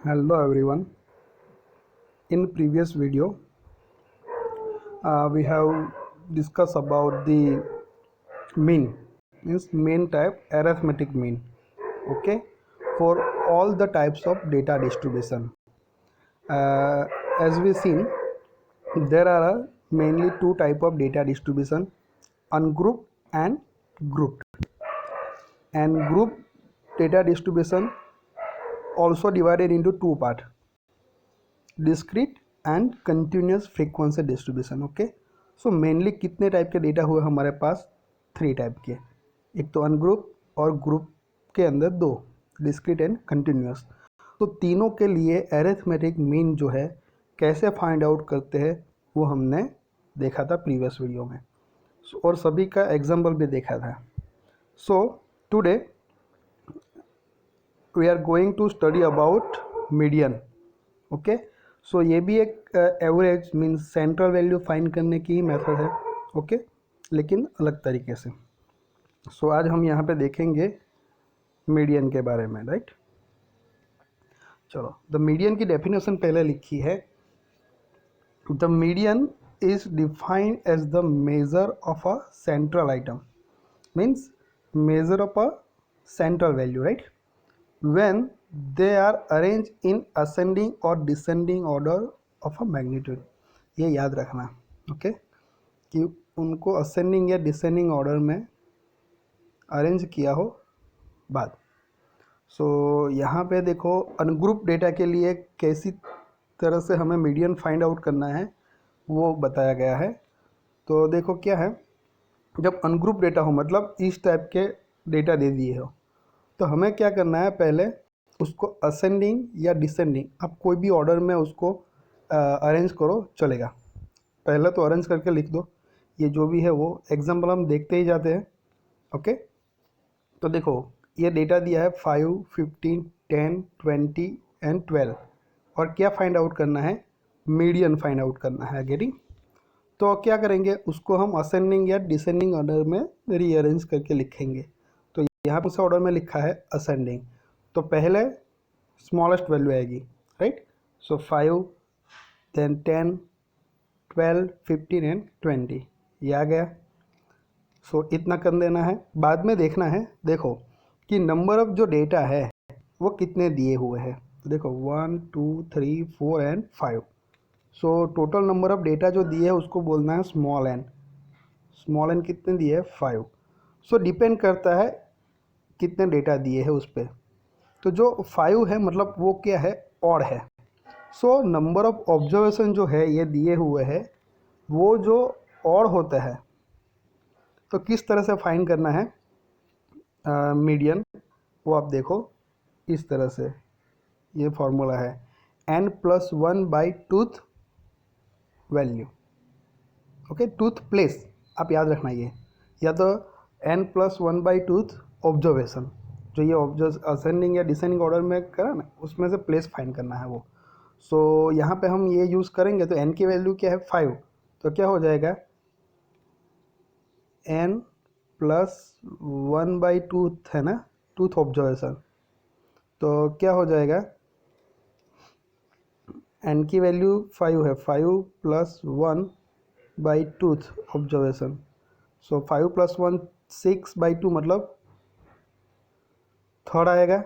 Hello everyone. In previous video, we have discussed about the mean, means mean type arithmetic mean. Okay, for all the types of data distribution. Uh, as we seen, there are mainly two type of data distribution: ungrouped and grouped. And group data distribution also divided into two parts: discrete and continuous frequency distribution. Okay, so mainly कितने type के data हुए हमारे पास? Three type के, एक तो ungroup और group के अंदर दो, डिस्क्रीट एंड कंटिन्यूस। तो तीनों के लिए एरिथमेटिक मीन जो है कैसे फाइंड आउट करते हैं वो हमने देखा था प्रीवियस वीडियो में, और सभी का एग्जाम्पल भी देखा था। So today we are going to study about median. Okay, so ये भी एक average means central value find करने की ही मेथड है। ओके, लेकिन अलग तरीके से। सो आज हम यहाँ पे देखेंगे मीडियन के बारे में, राइट। चलो, द मीडियन की डेफिनेशन पहले लिखी है। The median is defined as the measure of a central item, means measure of a central value, right, when they are arranged in ascending or descending order of a magnitude। ये याद रखना, okay, कि उनको ascending या descending order में arrange किया हो बाद। सो यहाँ पे देखो अनग्रुप डेटा के लिए कैसी तरह से हमें मीडियन फाइंड आउट करना है वो बताया गया है। तो देखो क्या है, जब अनग्रुप डेटा हो मतलब इस टाइप के डेटा दे दिए हो, तो हमें क्या करना है, पहले उसको असेंडिंग या डिसेंडिंग, आप कोई भी ऑर्डर में उसको अरेंज करो चलेगा। पहले तो अरेंज करके लिख दो, ये जो भी है वो एग्जाम्पल हम देखते ही जाते हैं। ओके, तो देखो ये डेटा दिया है 5, 15, 10, 20 एंड 12, और क्या फाइंड आउट करना है? मीडियन फाइंड आउट करना है। गेटिंग? तो क्या करेंगे, उसको हम असेंडिंग या डिसेंडिंग ऑर्डर में रीअरेंज करके लिखेंगे। तो यहाँ पर ऑर्डर में लिखा है असेंडिंग, तो पहले स्मॉलेस्ट वैल्यू आएगी, राइट। सो 5, देन 10, 12, 15 एंड 20, ये आ गया। सो इतना कर देना है। बाद में देखना है, देखो कि नंबर ऑफ जो डेटा है वो कितने दिए हुए हैं। तो देखो 1, 2, 3, 4 and 5। So total number of data जो दिए है उसको बोलना है स्मॉल एन। स्मॉल एन कितने दिए है? 5। सो डिपेंड करता है कितने डेटा दिए हैं उस पर। तो जो 5 है मतलब वो क्या है? ऑड है। सो नंबर ऑफ ऑब्जर्वेशन जो है ये दिए हुए है, वो जो ऑड होता है, तो किस तरह से फाइंड करना है मीडियन, वो आप देखो इस तरह से। ये फॉर्मूला है n+1 tooth value. Okay, tooth place आप याद रखना ये, या तो n+1 टूथ ऑब्जर्वेशन, जो ये असेंडिंग या डिसेंडिंग ऑर्डर में करा ना, उसमें से प्लेस फाइंड करना है वो। सो यहाँ पे हम ये यूज़ करेंगे। तो n की वैल्यू क्या है? 5। तो क्या हो जाएगा? n+1 टूथ है ना, टूथ ऑब्जर्वेशन। तो क्या हो जाएगा? n की वैल्यू 5 है, 5+1 टूथ ऑब्जर्वेशन। सो 5+1 6/2 मतलब थर्ड आएगा।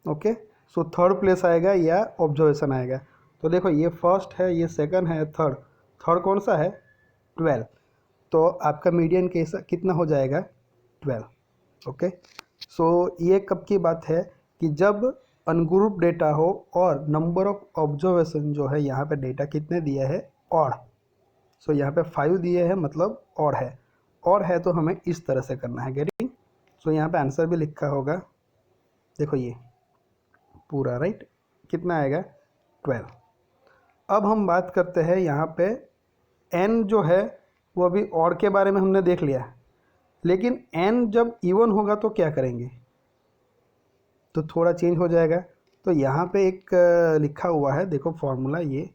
ओके, सो थर्ड प्लेस आएगा या ऑब्जर्वेशन आएगा। तो देखो ये फर्स्ट है, ये सेकंड है, थर्ड। थर्ड कौन सा है? 12। तो आपका मीडियन कैसा कितना हो जाएगा? 12। ओके, सो ये कब की बात है? कि जब अनग्रुप डेटा हो और नंबर ऑफ ऑब्जर्वेशन जो है यहाँ पे डेटा कितने दिया है? ऑड। सो यहाँ पे 5 दिए हैं मतलब ऑड है। ऑड है तो हमें इस तरह से करना है। गेटिंग? सो यहाँ पे आंसर भी लिखा होगा, देखो ये पूरा, राइट। कितना आएगा? 12। अब हम बात करते हैं यहाँ पे n जो है वो अभी ऑड के बारे में हमने देख लिया, लेकिन n जब इवन होगा तो क्या करेंगे? तो थोड़ा चेंज हो जाएगा। तो यहाँ पे एक लिखा हुआ है, देखो फॉर्मूला ये,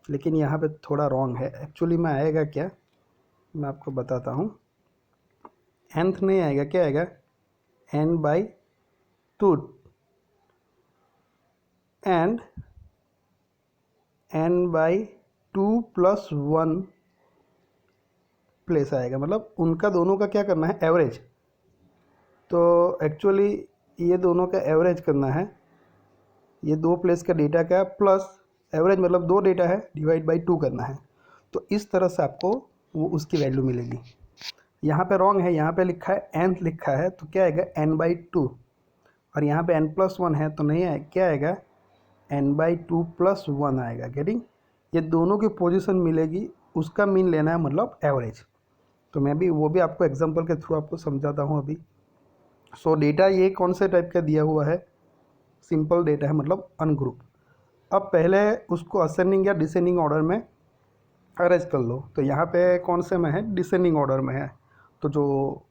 लेकिन यहाँ पे थोड़ा रॉन्ग है। एक्चुअली में आएगा क्या, मैं आपको बताता हूँ। nth नहीं आएगा, क्या आएगा? n/2। एंड n/2+1 प्लेस आएगा, मतलब उनका दोनों का क्या करना है, एवरेज। तो एक्चुअली ये दोनों का एवरेज करना है, ये दो प्लेस का डेटा का प्लस एवरेज मतलब दो डेटा है डिवाइड बाई 2 करना है। तो इस तरह से आपको वो उसकी वैल्यू मिलेगी। यहाँ पे रॉन्ग है, यहाँ पे लिखा है nth लिखा है, तो क्या आएगा n/2, और यहाँ पे n+1 है तो नहीं आए, क्या आएगा n/2+1 आएगा। गेटिंग? ये दोनों की पोजीशन मिलेगी, उसका मीन लेना है, मतलब एवरेज। तो मैं भी वो भी आपको एग्जांपल के थ्रू आपको समझाता हूँ अभी। सो डेटा ये कौन से टाइप का दिया हुआ है, सिंपल डेटा है, मतलब अनग्रुप। अब पहले उसको असेंडिंग या डिसेंडिंग ऑर्डर में अरेंज कर लो। तो यहाँ पे कौन से में है, डिसेंडिंग ऑर्डर में है। तो जो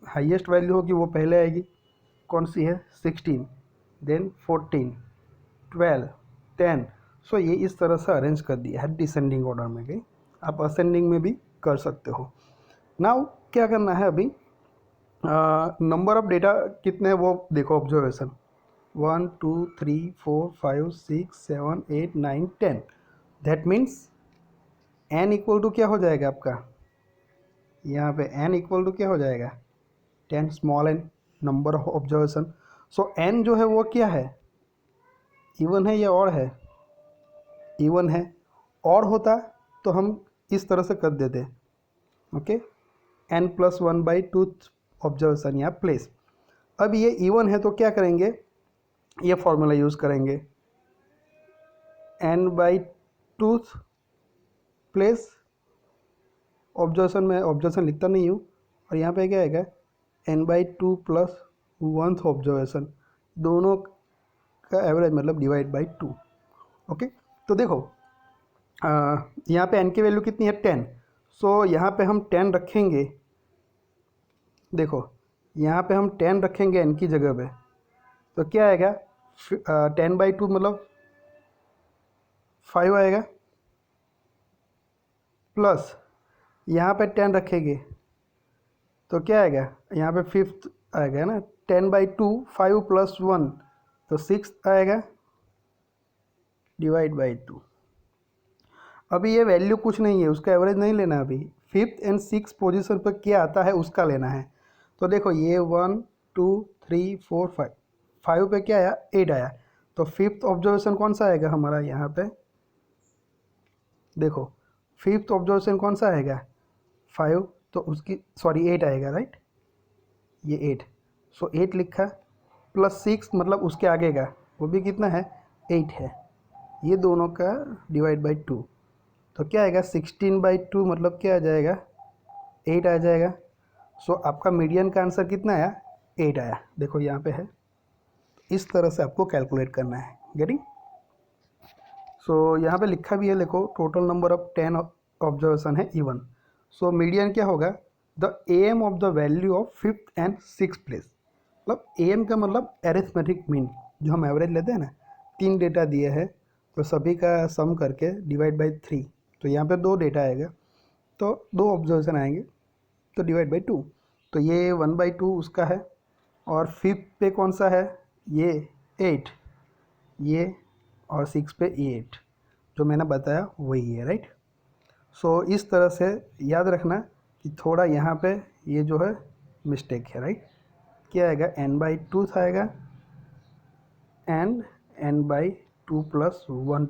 हाईएस्ट वैल्यू होगी वो पहले आएगी, कौन सी है, 16, देन 14, 12, 10। सो ये इस तरह से अरेंज कर दिया है डिसेंडिंग ऑर्डर में गई। आप असेंडिंग में भी कर सकते हो। नाउ क्या करना है अभी, नंबर ऑफ डेटा कितने हैं वो देखो, observation 1 2 3 4 5 6 7 8 9 10। That means n equal to क्या हो जाएगा आपका, यहाँ पे n इक्वल टू क्या हो जाएगा, 10 small n, number of observation. So n जो है वो क्या है, इवन है या और है, इवन है। और होता तो हम इस तरह से कर देते, ओके, n+1/2 ऑब्जर्वेशन या प्लेस। अब ये इवन है तो क्या करेंगे, ये फॉर्मूला यूज़ करेंगे, n/2 प्लेस ऑब्जर्वेशन में ऑब्जर्वेशन लिखता नहीं हूँ, और यहाँ पे क्या आएगा n/2+1 ऑब्जर्वेशन, दोनों का एवरेज मतलब डिवाइड बाई 2। ओके, तो देखो यहाँ पे n की वैल्यू कितनी है, 10। सो यहाँ पे हम 10 रखेंगे, देखो यहाँ पे हम 10 रखेंगे n की जगह पे, तो क्या आएगा 10/2 मतलब 5 आएगा, प्लस यहाँ पे 10 रखेंगे तो क्या आएगा, यहाँ पे 5th आएगा ना, 10/2 5 + 1 तो 6 आएगा डिवाइड बाई 2। अभी ये वैल्यू कुछ नहीं है, उसका एवरेज नहीं लेना, अभी 5th एंड 6th पोजीशन पर क्या आता है उसका लेना है। तो देखो ये 1 2 3 4 5, 5 पे क्या आया, 8 आया। तो 5th ऑब्जर्वेशन कौन सा आएगा हमारा, यहाँ पे देखो 5th ऑब्जर्वेशन कौन सा आएगा, 5, तो उसकी सॉरी 8 आएगा, राइट, ये 8। सो 8 लिखा, प्लस 6 मतलब उसके आगे का, वो भी कितना है, 8 है। ये दोनों का डिवाइड बाई 2, तो क्या आएगा 16/2 मतलब क्या आ जाएगा, 8 आ जाएगा। सो आपका मीडियन का आंसर कितना आया, 8 आया। देखो यहाँ पे है, इस तरह से आपको कैलकुलेट करना है। गेटिंग? सो यहाँ पे लिखा भी है, देखो टोटल नंबर ऑफ 10 ऑब्जर्वेशन है इवन। सो मीडियन क्या होगा, the M of the value of 5th and 6th place. मतलब एम का मतलब एरिथमेटिक मीन, जो हम एवरेज लेते हैं ना, 3 डेटा दिए हैं तो सभी का सम करके डिवाइड बाई 3। तो यहाँ पे 2 डेटा आएगा तो 2 ऑब्जर्वेशन आएंगे, तो डिवाइड बाई 2। तो ये 1/2 उसका है, और 5th पे कौन सा है, ये 8, ये, और 6 पे ये 8 जो मैंने बताया वही है, राइट। सो इस तरह से याद रखना कि थोड़ा यहाँ पे ये जो है मिस्टेक है, राइट। क्या आएगा, n/2 आएगा, एंड n/2+1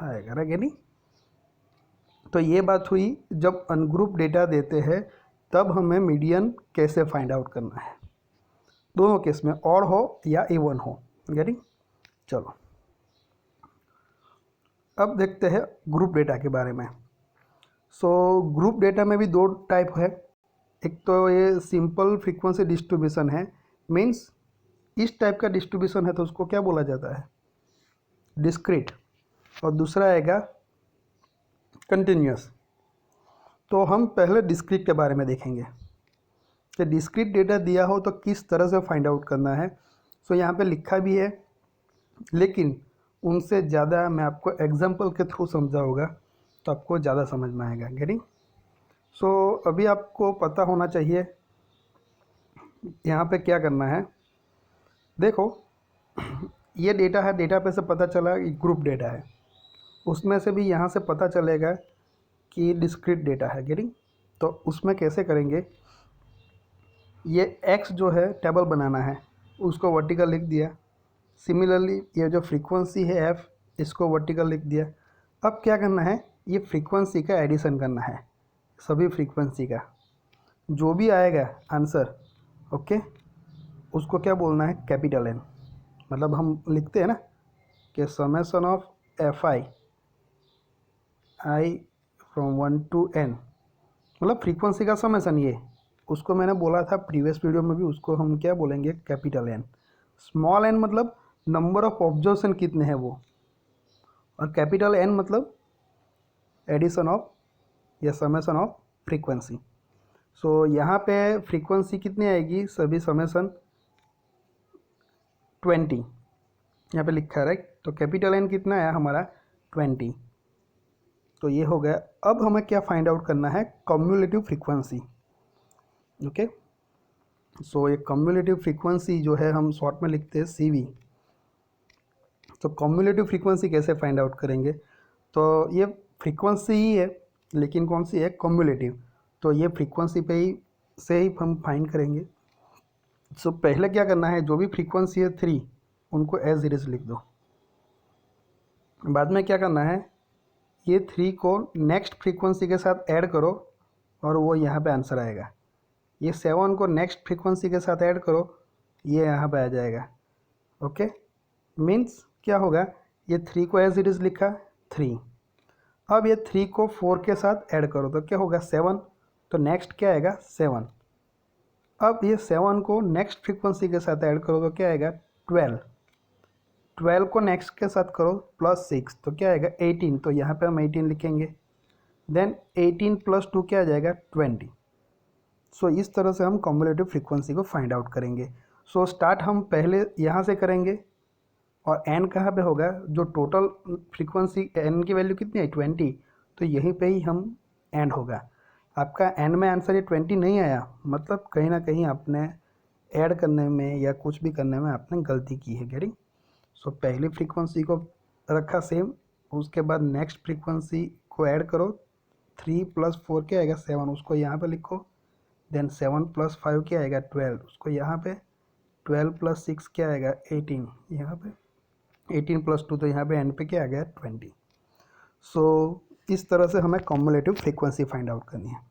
आएगा, राइट। यानी तो ये बात हुई, जब अनग्रुप डेटा देते हैं तब हमें मीडियन कैसे फाइंड आउट करना है, दोनों केस में, और हो या इवन हो। गेटिंग? चलो अब देखते हैं ग्रुप डेटा के बारे में। सो ग्रुप डेटा में भी 2 टाइप है। एक तो ये सिंपल फ्रीक्वेंसी डिस्ट्रीब्यूशन है, मीन्स इस टाइप का डिस्ट्रीब्यूशन है तो उसको क्या बोला जाता है, डिस्क्रीट। और दूसरा आएगा कंटिन्यूस। तो हम पहले डिस्क्रीट के बारे में देखेंगे कि डिस्क्रीट डेटा दिया हो तो किस तरह से फाइंड आउट करना है। सो यहाँ पे लिखा भी है, लेकिन उनसे ज़्यादा मैं आपको एग्जाम्पल के थ्रू समझाऊंगा तो आपको ज़्यादा समझ में आएगा। गेटिंग? सो अभी आपको पता होना चाहिए यहाँ पे क्या करना है। देखो ये डेटा है, डेटा पे से पता चला ग्रुप डेटा है, उसमें से भी यहाँ से पता चलेगा कि डिस्क्रीट डेटा है। गेटिंग? तो उसमें कैसे करेंगे, ये x जो है टेबल बनाना है, उसको वर्टिकल लिख दिया। सिमिलरली ये जो फ्रीक्वेंसी है f, इसको वर्टिकल लिख दिया। अब क्या करना है, ये फ्रीक्वेंसी का एडिशन करना है, सभी फ्रीक्वेंसी का जो भी आएगा आंसर, ओके, उसको क्या बोलना है, कैपिटल N। मतलब हम लिखते हैं ना कि summation of F I from 1 to n, मतलब फ्रीक्वेंसी का समेशन, ये उसको मैंने बोला था प्रीवियस वीडियो में भी, उसको हम क्या बोलेंगे, कैपिटल N। स्मॉल n मतलब नंबर ऑफ ऑब्जर्वेशन कितने हैं वो, और कैपिटल N मतलब एडिशन ऑफ या समेशन ऑफ फ्रीक्वेंसी। सो यहाँ पे फ्रीक्वेंसी कितनी आएगी, सभी समेशन 20 यहाँ पे लिखा है, राइट। तो कैपिटल N कितना आया हमारा, 20। तो ये हो गया। अब हमें क्या फाइंड आउट करना है, कम्युलेटिव फ्रीक्वेंसी। ओके, सो ये कम्युलेटिव फ्रीक्वेंसी जो है हम शॉर्ट में लिखते हैं CV। तो कम्युलेटिव फ्रीक्वेंसी कैसे फाइंड आउट करेंगे, तो ये फ्रीक्वेंसी ही है लेकिन कौन सी है, कम्युलेटिव। तो ये फ्रीक्वेंसी पे ही से ही हम फाइंड करेंगे। सो पहले क्या करना है, जो भी फ्रीक्वेंसी है 3 उनको एज इट इज लिख दो। बाद में क्या करना है, ये 3 को नेक्स्ट फ्रीक्वेंसी के साथ ऐड करो और वो यहाँ पे आंसर आएगा। ये 7 को नेक्स्ट फ्रीक्वेंसी के साथ ऐड करो, ये यहाँ पे आ जाएगा। ओके, मीन्स क्या होगा, ये 3 को एज इट इज़ लिखा 3। अब ये 3 को 4 के साथ ऐड करो तो क्या होगा, 7। तो नेक्स्ट क्या आएगा, 7। अब ये 7 को नेक्स्ट फ्रीक्वेंसी के साथ ऐड करो तो क्या आएगा, 12। 12 को नेक्स्ट के साथ करो +6 तो क्या आएगा, 18। तो यहाँ पे हम 18 लिखेंगे। देन 18 + 2 क्या आ जाएगा, 20। सो इस तरह से हम कम्युलेटिव फ्रीक्वेंसी को फाइंड आउट करेंगे। सो स्टार्ट हम पहले यहाँ से करेंगे, और n कहाँ पे होगा, जो टोटल फ्रीक्वेंसी n की वैल्यू कितनी है, 20। तो यहीं पे ही हम एंड होगा। आपका n में आंसर ये 20 नहीं आया, मतलब कहीं ना कहीं आपने ऐड करने में या कुछ भी करने में आपने गलती की है। गेटिंग? सो पहली फ्रीक्वेंसी को रखा सेम, उसके बाद नेक्स्ट फ्रीक्वेंसी को ऐड करो, 3 + 4 क्या आएगा, 7, उसको यहाँ पे लिखो। देन 7 + 5 क्या आएगा, 12, उसको यहाँ पे। 12 + 6 क्या आएगा, 18, यहाँ पे। 18 + 2 तो यहाँ पे एंड पे क्या आ गया, 20। सो इस तरह से हमें कम्युलेटिव फ्रीक्वेंसी फाइंड आउट करनी है।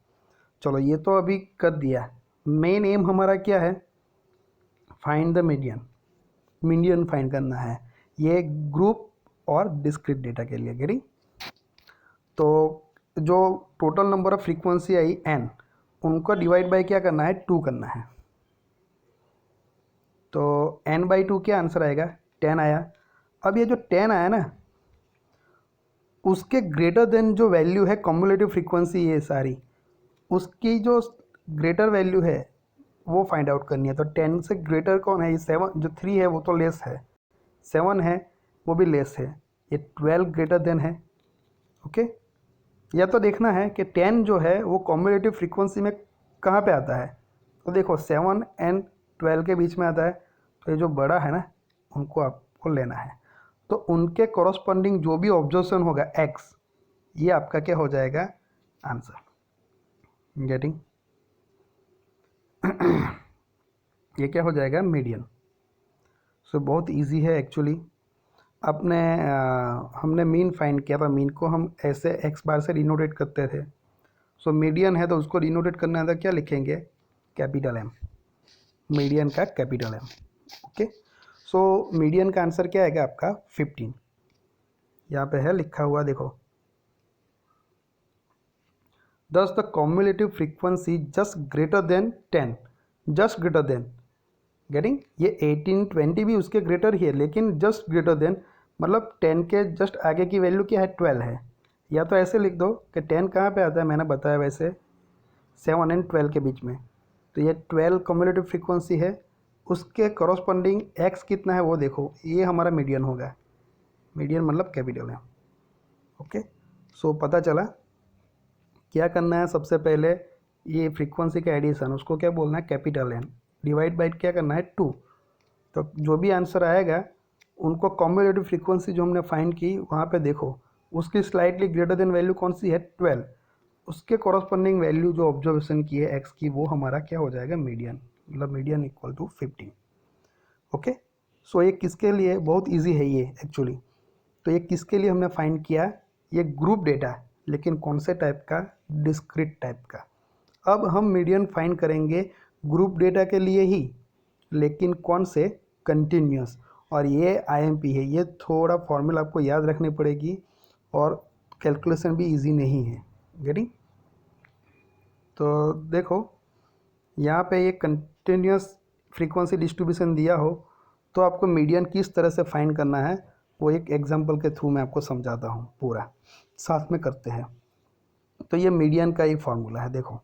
चलो ये तो अभी कर दिया। मेन एम हमारा क्या है, find the median. Median find करना है, ये ग्रुप और डिस्क्रीट डेटा के लिए। गेटिंग? तो जो total number of frequency I n, उनको डिवाइड बाय क्या करना है, 2 करना है। तो n/2 क्या आंसर आएगा, 10 आया। अब ये जो 10 आया ना, उसके ग्रेटर देन जो वैल्यू है कम्युलेटिव फ्रीक्वेंसी, ये सारी उसकी जो ग्रेटर वैल्यू है वो फाइंड आउट करनी है। तो 10 से ग्रेटर कौन है, ये 7, जो 3 है वो तो लेस है, 7 है वो भी लेस है, ये 12 ग्रेटर देन है। ओके, या तो देखना है कि 10 जो है वो कम्युलेटिव फ्रीक्वेंसी में कहाँ पे आता है। तो देखो 7 एंड 12 के बीच में आता है, तो ये जो बड़ा है ना उनको आपको लेना है। तो उनके कॉरस्पॉन्डिंग जो भी ऑब्जर्वेशन होगा x, ये आपका क्या हो जाएगा, आंसर। गेटिंग? ये क्या हो जाएगा, मीडियन। सो बहुत इजी है एक्चुअली। हमने मीन फाइंड किया था, मीन को हम ऐसे x बार से डिनोटेट करते थे। सो मीडियन है तो उसको डिनोटेट करना है तो क्या लिखेंगे, कैपिटल M। मीडियन का capital M। Okay, so median का आंसर क्या आएगा आपका, 15। यहाँ पे है लिखा हुआ, देखो। Thus the cumulative frequency just greater than 10, just greater than। Getting? ये 18 20 भी उसके ग्रेटर ही है, लेकिन जस्ट ग्रेटर देन मतलब 10 के जस्ट आगे की वैल्यू क्या है, 12 है। या तो ऐसे लिख दो कि 10 कहाँ पे आता है, मैंने बताया वैसे 7 एंड 12 के बीच में। तो ये 12 कम्युलेटिव फ्रीक्वेंसी है, उसके कॉरस्पॉन्डिंग x कितना है वो देखो, ये हमारा मीडियन होगा। मीडियन मतलब कैपिटल है। ओके, सो पता चला क्या करना है। सबसे पहले ये फ्रीक्वेंसी का एडिशन, उसको क्या बोलना है, कैपिटल N, डिवाइड बाई क्या करना है, 2। तो जो भी आंसर आएगा उनको कॉम्युलेटिव फ्रीक्वेंसी जो हमने फाइंड की वहाँ पे देखो, उसकी स्लाइटली ग्रेटर देन वैल्यू कौन सी है, 12। उसके कॉरस्पॉन्डिंग वैल्यू जो ऑब्जर्वेशन की है एक्स की, वो हमारा क्या हो जाएगा, मीडियन, मतलब median equal to 15। Okay, so ये किसके लिए बहुत इजी है ये एक्चुअली। तो ये किसके लिए हमने फाइंड किया, ये ग्रुप डेटा, लेकिन कौन से टाइप का, डिस्क्रीट टाइप का। अब हम मीडियन फाइंड करेंगे ग्रुप डेटा के लिए ही, लेकिन कौन से, कंटिन्यूस। और ये आईएमपी है, ये थोड़ा फॉर्मूला आपको याद रखनी पड़ेगी और कैलकुलेशन भी इजी नहीं है। गेटिंग? तो देखो यहाँ पे ये कंटिन्यूस फ्रीक्वेंसी डिस्ट्रीब्यूशन दिया हो तो आपको मीडियन किस तरह से फाइंड करना है वो एक एग्जांपल के थ्रू मैं आपको समझाता हूँ, पूरा साथ में करते हैं। तो ये मीडियन का एक फार्मूला है, देखो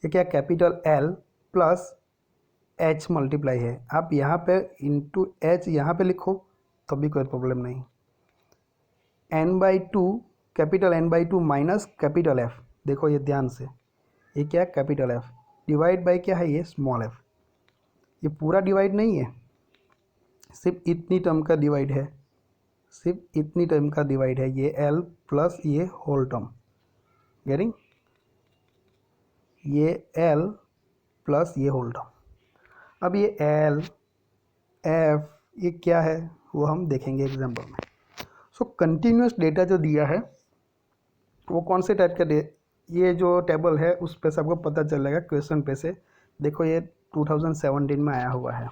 ये क्या, capital L plus H multiply है। आप यहाँ पे इंटू एच यहाँ पे लिखो तब भी कोई प्रॉब्लम नहीं। n/2 capital n/2 minus capital F, देखो ये ध्यान से, ये क्या है, कैपिटल एफ डिवाइड बाय क्या है, ये स्मॉल एफ। ये पूरा डिवाइड नहीं है, सिर्फ इतनी टर्म का डिवाइड है, सिर्फ इतनी टर्म का डिवाइड है, ये एल प्लस ये होल टर्म। गेटिंग? ये एल प्लस ये होल टर्म। अब ये एल एफ ये क्या है वो हम देखेंगे एग्जाम्पल में। सो कंटिन्यूस डेटा जो दिया है वो कौन से टाइप का ये जो टेबल है उस पे से आपको पता चलेगा क्वेश्चन पे से। देखो ये 2017 में आया हुआ है।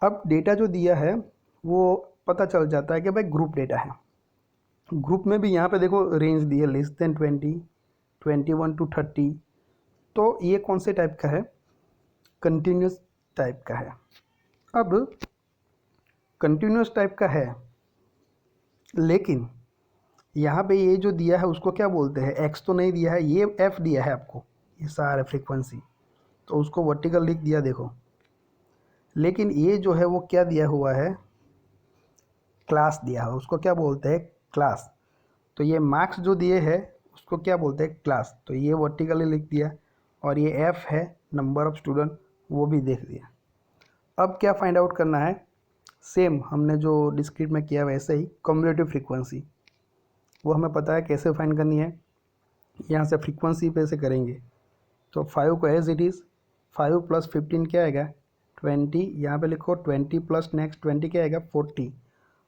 अब डेटा जो दिया है वो पता चल जाता है कि भाई ग्रुप डेटा है। ग्रुप में भी यहाँ पे देखो रेंज दी है, लेस देन 20, 21 to 30। तो ये कौन से टाइप का है, कंटिन्यूस टाइप का है। अब कंटिन्यूस टाइप का है, लेकिन यहाँ पे ये जो दिया है उसको क्या बोलते हैं, एक्स तो नहीं दिया है, ये एफ दिया है आपको, ये सारे फ्रीक्वेंसी, तो उसको वर्टिकल लिख दिया देखो। लेकिन ये जो है वो क्या दिया हुआ है, क्लास दिया है, उसको क्या बोलते हैं, क्लास। तो ये मार्क्स जो दिए है उसको क्या बोलते हैं, क्लास। तो ये वर्टिकली लिख दिया, और ये एफ है नंबर ऑफ स्टूडेंट, वो भी देख दिया। अब क्या फाइंड आउट करना है, सेम हमने जो डिस्क्रीट में किया वैसे ही कम्युलेटिव फ्रीक्वेंसी, वो हमें पता है कैसे फाइंड करनी है। यहाँ से फ्रीक्वेंसी पे से करेंगे। तो 5 को एज इट इज़, 5 + 15 क्या आएगा, 20। यहाँ पे लिखो 20 प्लस नेक्स्ट 20 क्या आएगा, 40।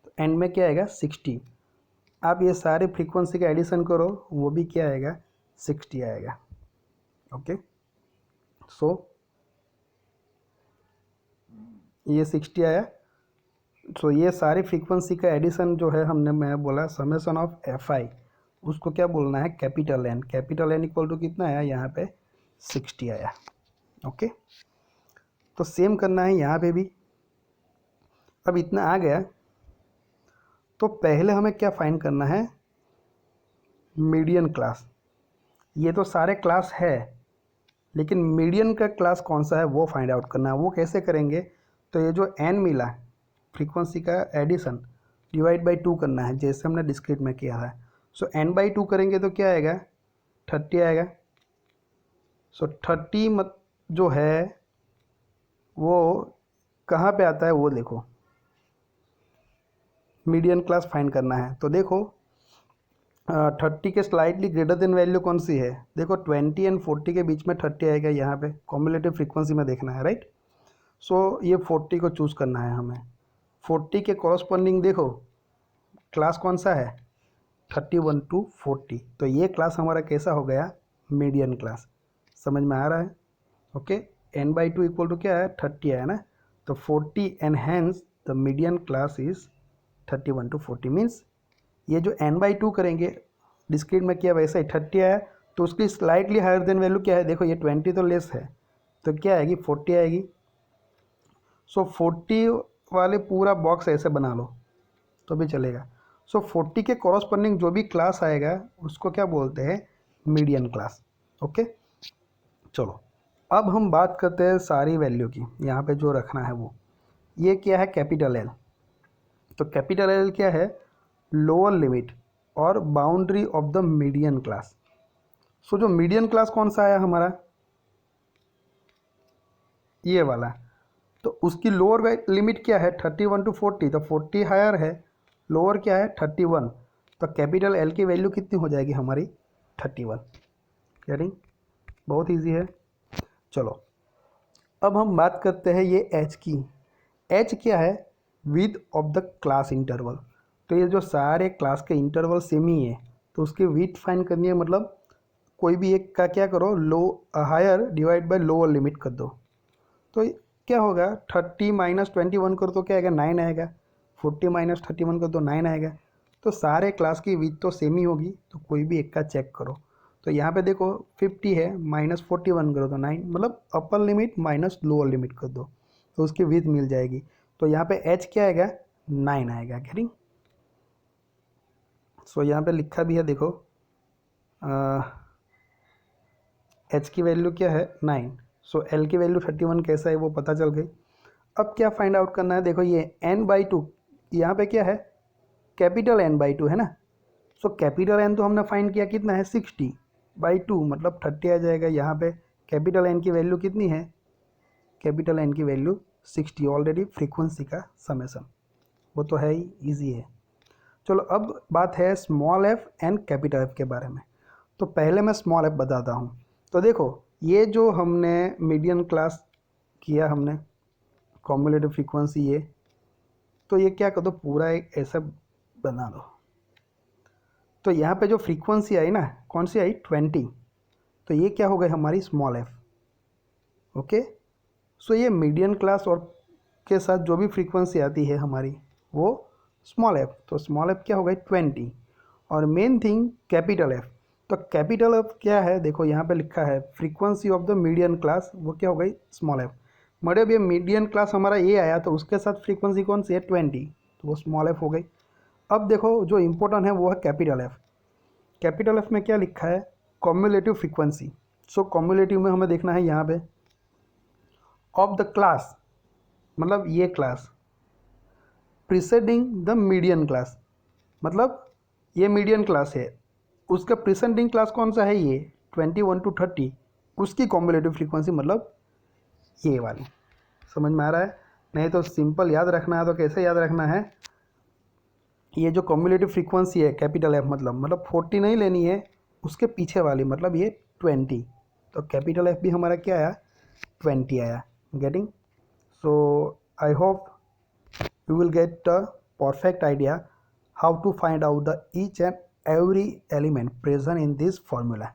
तो एंड में क्या आएगा, 60। आप ये सारे फ्रीक्वेंसी का एडिशन करो, वो भी क्या आएगा, 60 आएगा। ओके, सो ये 60 आया। सो ये सारी फ्रीक्वेंसी का एडिशन जो है हमने, मैं बोला समेशन ऑफ fi, उसको क्या बोलना है, capital N. Capital N equal to कितना आया, यहाँ पे 60 आया। ओके, तो सेम करना है यहाँ पे भी। अब इतना आ गया तो पहले हमें क्या फाइंड करना है, मीडियन क्लास। ये तो सारे क्लास है, लेकिन मीडियन का क्लास कौन सा है वो फाइंड आउट करना है। वो कैसे करेंगे, तो ये जो n मिला फ्रीक्वेंसी का एडिशन डिवाइड बाई 2 करना है, जैसे हमने डिस्क्रीट में किया है। सो n/2 करेंगे तो क्या आएगा, 30 आएगा। सो 30 जो है वो कहाँ पे आता है वो देखो, मीडियन क्लास फाइंड करना है। तो देखो 30 के स्लाइटली ग्रेटर देन वैल्यू कौन सी है, देखो 20 एंड 40 के बीच में 30 आएगा, यहाँ पे कॉम्युलेटिव फ्रीक्वेंसी में देखना है, राइट। सो ये 40 को चूज़ करना है हमें। 40 के कॉरस्पॉन्डिंग देखो क्लास कौन सा है, 31 to 40। तो ये क्लास हमारा कैसा हो गया, मीडियन क्लास। समझ में आ रहा है। ओके, n/2 इक्वल टू क्या है, 30 है ना। तो 40 and hence the median class is 31 to 40। Means ये जो n/2 करेंगे डिस्क्रीट में किया वैसा ही 30 आया, तो उसकी स्लाइटली हायर देन वैल्यू क्या है, देखो ये 20 तो लेस है, तो क्या आएगी, 40 आएगी। सो 40 वाले पूरा बॉक्स ऐसे बना लो तो भी चलेगा। सो 40 के कॉरस्पॉन्डिंग जो भी क्लास आएगा उसको क्या बोलते हैं, मीडियन क्लास। ओके, चलो अब हम बात करते हैं सारी वैल्यू की। यहाँ पे जो रखना है वो, ये क्या है, कैपिटल एल। तो कैपिटल एल क्या है, लोअर लिमिट और boundary of the median class. So जो मीडियन क्लास कौन सा आया हमारा, ये वाला। तो उसकी लोअर लिमिट क्या है 31 to 40, तो 40 हायर है, लोअर क्या है 31, तो कैपिटल एल की वैल्यू कितनी हो जाएगी हमारी 31। यानी बहुत इजी है। चलो अब हम बात करते हैं ये एच की। एच क्या है, with of the class interval. तो ये जो सारे क्लास के इंटरवल सेम ही है, तो उसकी विथ फाइंड करनी है, मतलब कोई भी एक का क्या करो, लो higher divide by lower limit कर दो। तो क्या होगा 30 माइनस 21 करो तो क्या आएगा 9 आएगा, 40 माइनस 31 करो तो 9 आएगा। तो सारे क्लास की विथ तो सेम ही होगी, तो कोई भी एक का चेक करो। तो यहाँ पे देखो 50 है, माइनस 41 करो तो 9, मतलब upper limit minus lower limit कर दो तो उसकी विथ मिल जाएगी। तो यहाँ पे एच क्या आएगा 9 आएगा। गेटिंग? सो यहाँ पे लिखा भी है देखो, एच की वैल्यू क्या है 9, सो एल की वैल्यू 31 कैसा है वो पता चल गई। अब क्या फाइंड आउट करना है, देखो ये n/2, यहाँ पे क्या है कैपिटल n/2 है ना। सो कैपिटल एन तो हमने फाइंड किया कितना है 60/2, मतलब 30 आ जाएगा। यहाँ पे कैपिटल एन की वैल्यू कितनी है, कैपिटल एन की वैल्यू 60, ऑलरेडी फ्रीक्वेंसी का समेसन, वो तो है ही, ईजी है। चलो अब बात है small F and capital F के बारे में। तो पहले मैं स्मॉल एफ बताता हूँ। तो देखो ये जो हमने मीडियन क्लास किया, हमने कॉम्युलेटिव फ्रीक्वेंसी ये, तो ये क्या कर दो पूरा एक ऐसा बना दो। तो यहाँ पे जो फ्रीक्वेंसी आई ना, कौन सी आई 20, तो ये क्या हो गई हमारी स्मॉल एफ। ओके, सो ये मीडियन क्लास और के साथ जो भी फ्रीक्वेंसी आती है हमारी वो स्मॉल एफ। तो स्मॉल एफ क्या हो गई 20, और मेन थिंग कैपिटल एफ। तो कैपिटल एफ क्या है, देखो यहाँ पे लिखा है frequency of the median class, वो क्या हो गई स्मॉल एफ। मतलब ये मीडियन क्लास हमारा ये आया तो उसके साथ फ्रीक्वेंसी कौन सी है 20, तो वो स्मॉल एफ हो गई। अब देखो जो इम्पोर्टेंट है वो है कैपिटल एफ। कैपिटल एफ में क्या लिखा है कॉम्युलेटिव फ्रीक्वेंसी। सो कॉम्युलेटिव में हमें देखना है यहाँ पे ऑफ द क्लास, मतलब ये क्लास प्रीसेडिंग द मीडियन क्लास, मतलब ये मीडियन क्लास है, उसका प्रीसेडिंग क्लास कौन सा है ये 21 to 30, उसकी कॉम्युलेटिव फ्रीक्वेंसी मतलब ये वाली। समझ में आ रहा है? नहीं तो सिंपल याद रखना है तो कैसे याद रखना है, ये जो कॉम्युलेटिव फ्रीक्वेंसी है कैपिटल एफ मतलब 40 नहीं लेनी है, उसके पीछे वाली, मतलब ये 20। तो कैपिटल एफ भी हमारा क्या आया 20 आया। Getting? So I hope you will get a perfect idea how to find out the each and every element present in this formula.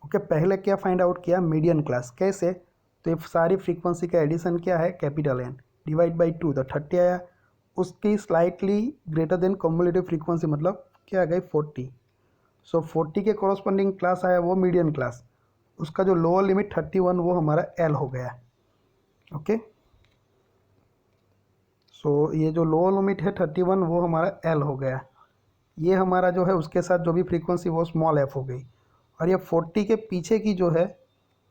Okay, पहले क्या फाइंड आउट किया मीडियन क्लास, कैसे, तो ये सारी फ्रीक्वेंसी का एडिशन क्या है कैपिटल एन डिवाइड बाई 2, तो 30 आया। उसकी slightly greater than cumulative frequency मतलब क्या आ गई 40। सो 40 के कॉरस्पॉन्डिंग क्लास आया वो मीडियन क्लास, उसका जो लोअर लिमिट 31 वो हमारा एल हो गया। ओके, सो ये जो लोअर लिमिट है 31 वो हमारा एल हो गया। ये हमारा जो है उसके साथ जो भी फ्रीक्वेंसी वो स्मॉल एफ हो गई, और ये 40 के पीछे की जो है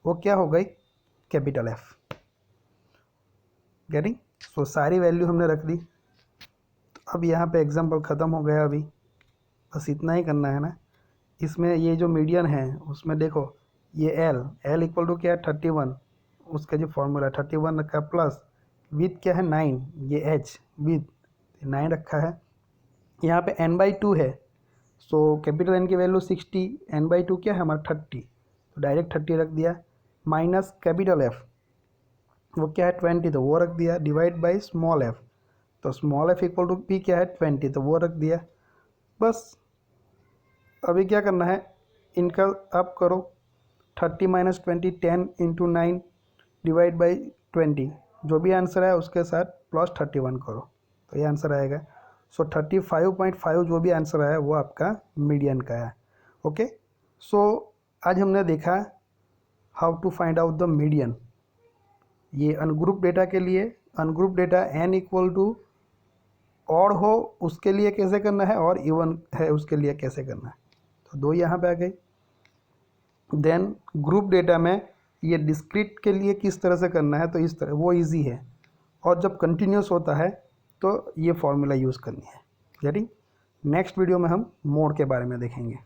वो क्या हो गई कैपिटल एफ। गेटिंग? सो सारी वैल्यू हमने रख दी। तो अब यहाँ पे एग्जांपल ख़त्म हो गया, अभी बस इतना ही करना है ना। इसमें ये जो मीडियन है उसमें देखो ये एल इक्वल टू क्या है 31, उसका जो फॉर्मूला 31 का प्लस विथ क्या है 9, ये एच विथ 9 रखा है। यहाँ पे n/2 है, सो कैपिटल एन की वैल्यू 60, n/2 क्या है हमारा 30, तो डायरेक्ट 30 रख दिया, माइनस कैपिटल एफ वो क्या है 20, तो वो रख दिया, डिवाइड बाई स्मॉल एफ, तो स्मॉल एफ इक्वल टू भी क्या है 20, तो वो रख दिया। बस अभी क्या करना है, इनका आप करो 30 माइनस 20, 10 इंटू 9 डिवाइड बाई 20, जो भी आंसर है उसके साथ प्लस 31 करो, तो ये आंसर आएगा। सो 35.5 जो भी आंसर आया वो आपका मीडियन का है। ओके, सो आज हमने देखा how to find out the median. ये अनग्रुप डेटा के लिए, ungroup data n equal to odd हो उसके लिए कैसे करना है और इवन है उसके लिए कैसे करना है, तो दो यहाँ पे आ गई। देन ग्रुप डेटा में ये डिस्क्रीट के लिए किस तरह से करना है, तो इस तरह वो इजी है, और जब कंटिन्यूस होता है तो ये फॉर्मूला यूज़ करनी है। यानी नेक्स्ट वीडियो में हम मोड के बारे में देखेंगे।